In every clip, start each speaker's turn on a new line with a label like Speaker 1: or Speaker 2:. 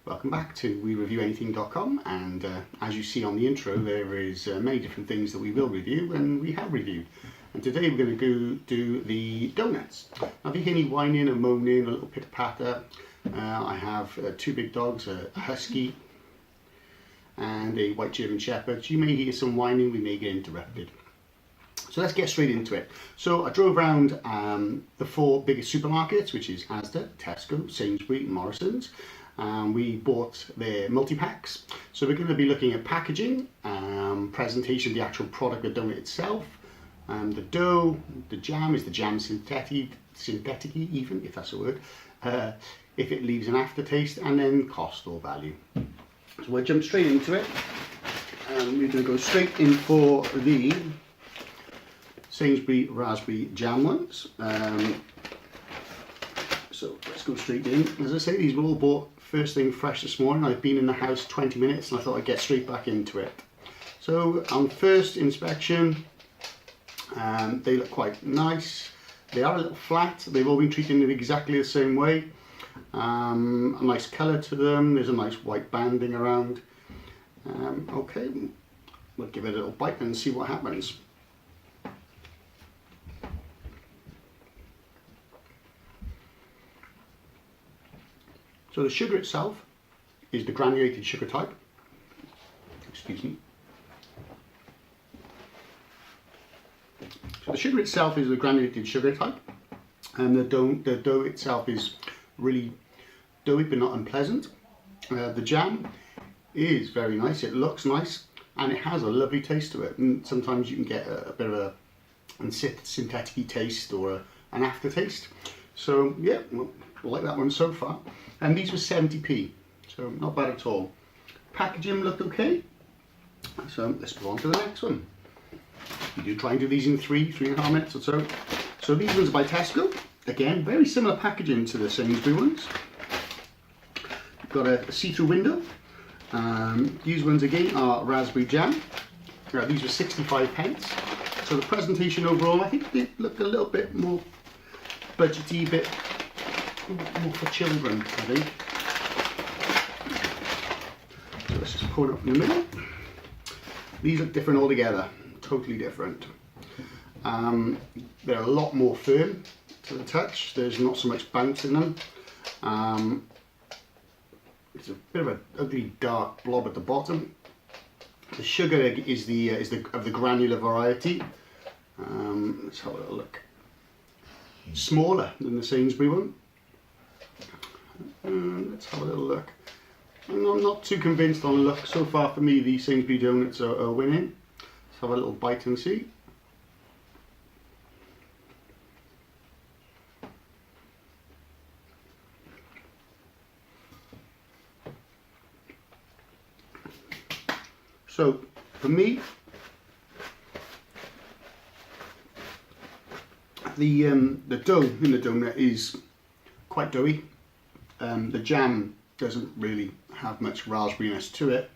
Speaker 1: Welcome back to WeReviewAnything.com, and as you see on the intro, there is many different things that we will review and we have reviewed. And today we're going to do the donuts. Now if you hear any whining and moaning, a little pitter patter, I have two big dogs, a husky and a white German shepherd. So you may hear some whining, we may get interrupted. So let's get straight into it. So I drove around the four biggest supermarkets, which is Asda, Tesco, Sainsbury, Morrisons. We bought their multi-packs. So we're going to be looking at packaging, presentation of the actual product, the donut itself, the dough, the jam, is the jam synthetic even, if that's a word, if it leaves an aftertaste, and then cost or value. So we'll jump straight into it. We're going to go straight in for the Sainsbury raspberry jam ones. So let's go straight in. As I say, these were all bought first thing fresh this morning. I've been in the house 20 minutes and I thought I'd get straight back into it. So on first inspection, they look quite nice. They are a little flat. They've all been treated in exactly the same way. A nice colour to them. There's a nice white banding around. Okay, we'll give it a little bite and see what happens. So the sugar itself is the granulated sugar type. Excuse me. So the sugar itself is the granulated sugar type, and the dough itself is really doughy but not unpleasant. The jam is very nice. It looks nice and it has a lovely taste to it. And sometimes you can get a bit of a synthetic-y taste or an aftertaste. So yeah, well, I like that one so far. And these were 70p, so not bad at all. Packaging looked okay, so let's move on to the next one. We do try and do these in 3.5 minutes or so. So these ones are by Tesco. Again, very similar packaging to the Sainsbury ones. You've got a see-through window. These ones again are raspberry jam. These were 65p. So the presentation overall, I think they look a little bit more budgety, bit more for children, I think. So let's just pour it up in the middle. These look different altogether, totally different. They're a lot more firm to the touch. There's not so much bounce in them. It's a bit of an ugly dark blob at the bottom. The sugar is of the granular variety. Let's have a little look. Smaller than the Sainsbury one. Let's have a little look. I'm not too convinced on the look. So far for me, the Sainsbury donuts are winning. Let's have a little bite and see. So for me, the dough in the donut is quite doughy. The jam doesn't really have much raspberryness to it.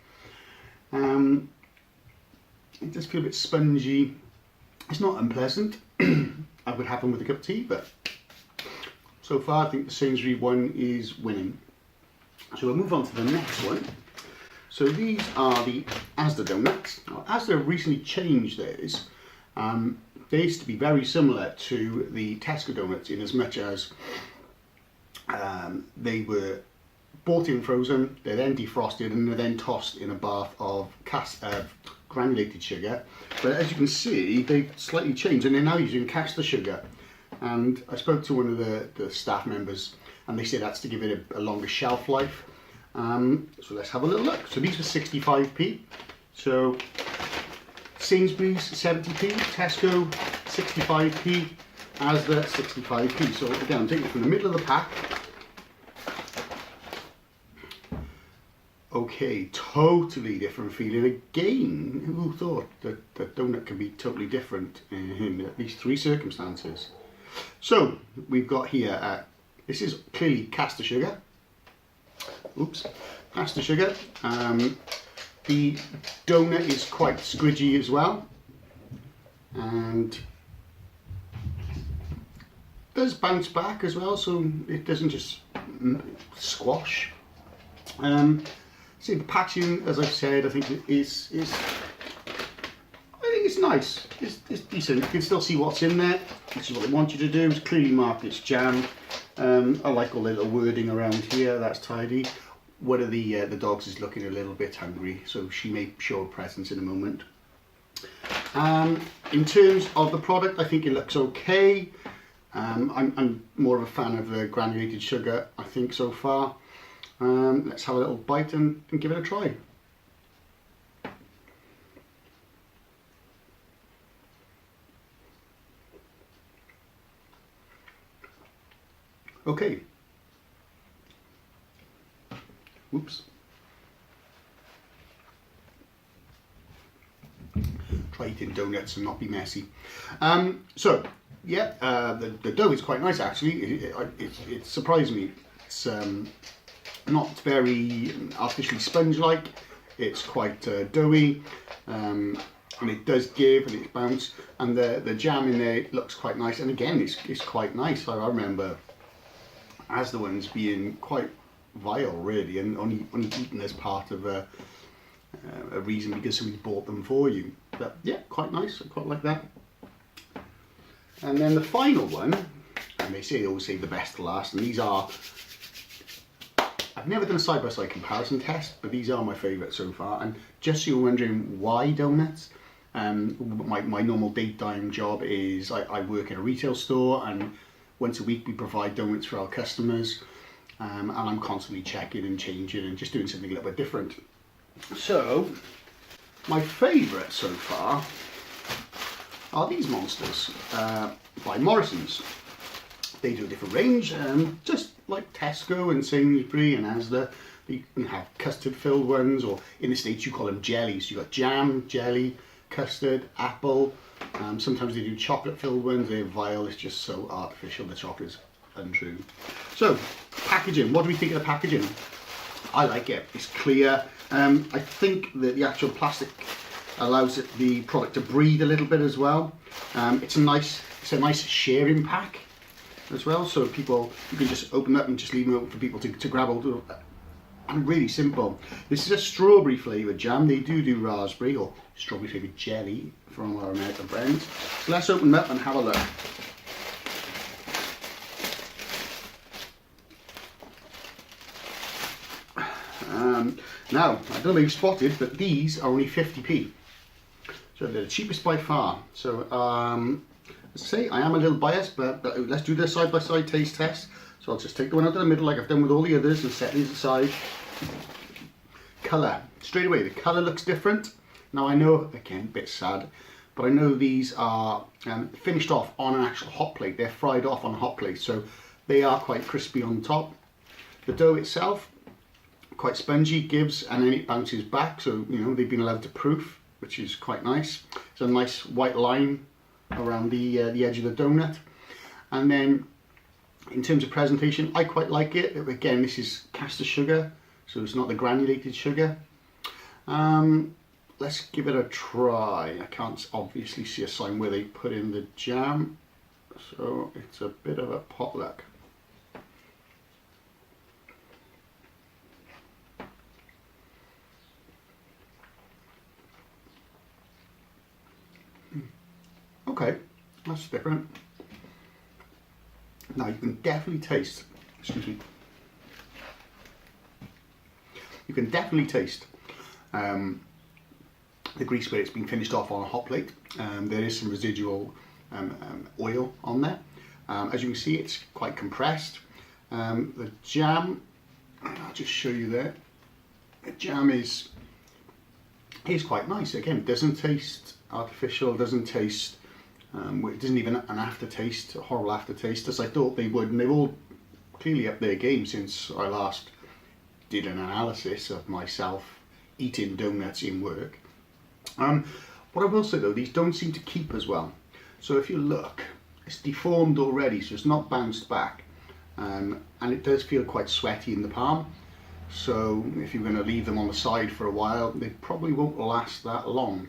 Speaker 1: It does feel a bit spongy. It's not unpleasant. I would have them with a cup of tea, but so far I think the Sainsbury one is winning. So we'll move on to the next one. So these are the Asda donuts. Now, Asda recently changed theirs. They used to be very similar to the Tesco donuts in as much as they were bought in frozen, they're then defrosted and they're then tossed in a bath of granulated sugar. But as you can see, they've slightly changed and they're now using caster sugar. And I spoke to one of the staff members and they said that's to give it a longer shelf life. So let's have a little look. So these were 65p. So Sainsbury's 70p, Tesco 65p, Asda 65p. So again, I'm taking it from the middle of the pack. Okay, totally different feeling again. Who thought that the donut can be totally different in at least 3 circumstances? So we've got here, this is clearly caster sugar. Oops, caster sugar. The donut is quite squidgy as well, and does bounce back as well, so it doesn't just squash. See, the packaging, as I've said, I think is nice. It's decent. You can still see what's in there. This is what they want you to do. It's clearly marked it's jam. I like all the little wording around here. That's tidy. One of the dogs is looking a little bit hungry, so she may show a presence in a moment. In terms of the product, I think it looks okay. I'm more of a fan of the granulated sugar, I think, so far. Let's have a little bite and give it a try. Okay. Whoops. Try eating donuts and not be messy. So, yeah, the dough is quite nice actually. It surprised me. It's not very artificially sponge-like. It's quite doughy, and it does give and it bounce. And the jam in there looks quite nice. And again, it's quite nice. I remember Asda ones being quite vile, really, and only eaten as part of a reason because somebody bought them for you. But yeah, quite nice. I quite like that. And then the final one, and they say they always save the best to last, and these are, I've never done a side-by-side comparison test, but these are my favourite so far. And just so you're wondering why donuts, my normal daytime job is I work in a retail store, and once a week we provide donuts for our customers, and I'm constantly checking and changing and just doing something a little bit different. So my favourite so far are these monsters by Morrisons. They do a different range, just like Tesco and Sainsbury and Asda. You can have custard filled ones, or in the States you call them jellies. You've got jam, jelly, custard, apple. Sometimes they do chocolate filled ones. They're vile, it's just so artificial. The chocolate's untrue. So, packaging, what do we think of the packaging? I like it, it's clear. I think that the actual plastic allows the product to breathe a little bit as well. It's a nice sharing pack as well, so people, you can just open up and just leave them open for people to grab hold of. And really simple. This is a strawberry flavoured jam. They do raspberry or strawberry flavoured jelly from our American friends. So let's open them up and have a look. Now, I don't know if you've spotted, but these are only 50p. So they're the cheapest by far. So, as I say, I am a little biased, but let's do the side-by-side taste test. So I'll just take the one out of the middle like I've done with all the others and set these aside. Colour. Straight away, the colour looks different. Now I know, again, a bit sad, but I know these are finished off on an actual hot plate. They're fried off on a hot plate, so they are quite crispy on top. The dough itself, quite spongy, gives, and then it bounces back, so you know they've been allowed to proof, which is quite nice. It's a nice white line around the edge of the donut. And then in terms of presentation, I quite like it. Again, this is caster sugar, so it's not the granulated sugar. Let's give it a try. I can't obviously see a sign where they put in the jam, so it's a bit of a potluck. Okay, that's different. Now you can definitely taste, excuse me, you can definitely taste the grease where it's been finished off on a hot plate. There is some residual oil on there. As you can see, it's quite compressed. The jam, I'll just show you there. The jam is quite nice. Again, it doesn't taste artificial, doesn't taste It isn't even an aftertaste, a horrible aftertaste, as I thought they would, and they've all clearly upped their game since I last did an analysis of myself eating donuts in work. What I will say though, these don't seem to keep as well. So if you look, it's deformed already, so it's not bounced back, and it does feel quite sweaty in the palm. So if you're going to leave them on the side for a while, they probably won't last that long.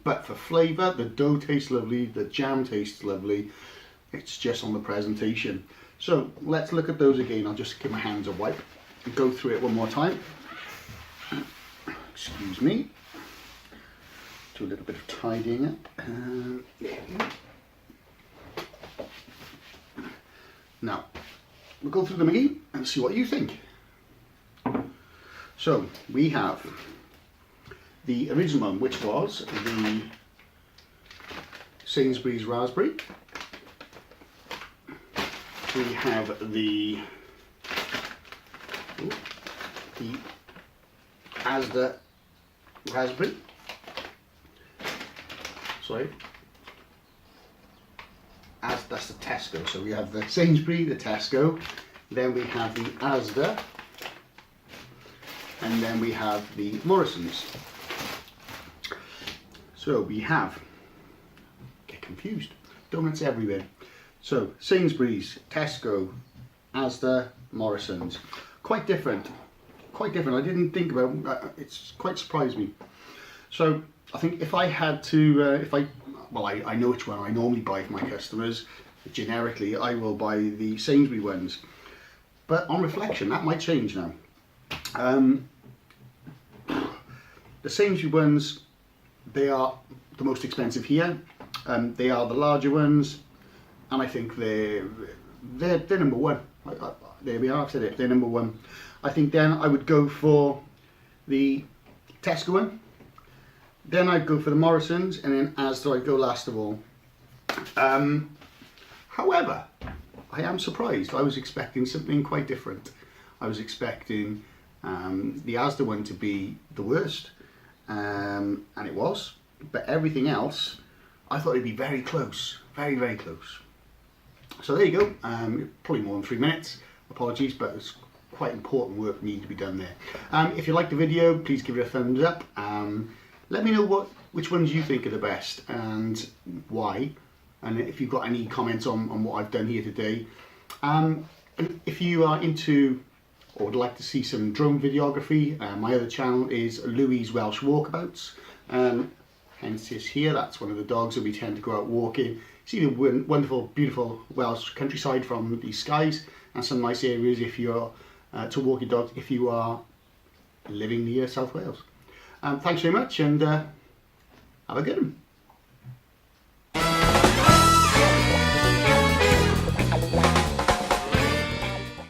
Speaker 1: But for flavour, the dough tastes lovely, the jam tastes lovely. It's just on the presentation. So let's look at those again. I'll just give my hands a wipe and go through it one more time. Excuse me. Do a little bit of tidying up. Now, we'll go through them again and see what you think. So we have the original one, which was the Sainsbury's raspberry. We have the Asda raspberry. Sorry. That's the Tesco. So we have the Sainsbury, the Tesco, then we have the Asda, and then we have the Morrisons. So we have, get confused, donuts everywhere. So Sainsbury's, Tesco, Asda, Morrisons. Quite different. Quite different. I didn't think about it's quite surprised me. So I think if I had to, I know which one I normally buy for my customers. Generically, I will buy the Sainsbury ones. But on reflection, that might change now. The Sainsbury ones, they are the most expensive here. They are the larger ones, and I think they're number one. There we are, I've said it, they're number one. I think then I would go for the Tesco one, then I'd go for the Morrisons, and then Asda I'd go last of all. However, I am surprised. I was expecting something quite different. I was expecting the Asda one to be the worst, and it was, but everything else I thought it'd be very close, very, very close. So there you go. Probably more than 3 minutes. Apologies, but it's quite important work needed to be done there. If you liked the video, please give it a thumbs up. Let me know which ones you think are the best and why. And if you've got any comments on what I've done here today. And if you are into or would like to see some drone videography, my other channel is Louis Welsh Walkabouts. Hence this here, that's one of the dogs that we tend to go out walking. See the wonderful, beautiful Welsh countryside from the skies, and some nice areas if you're to walk your dogs if you are living near South Wales. Thanks very much, and have a good one.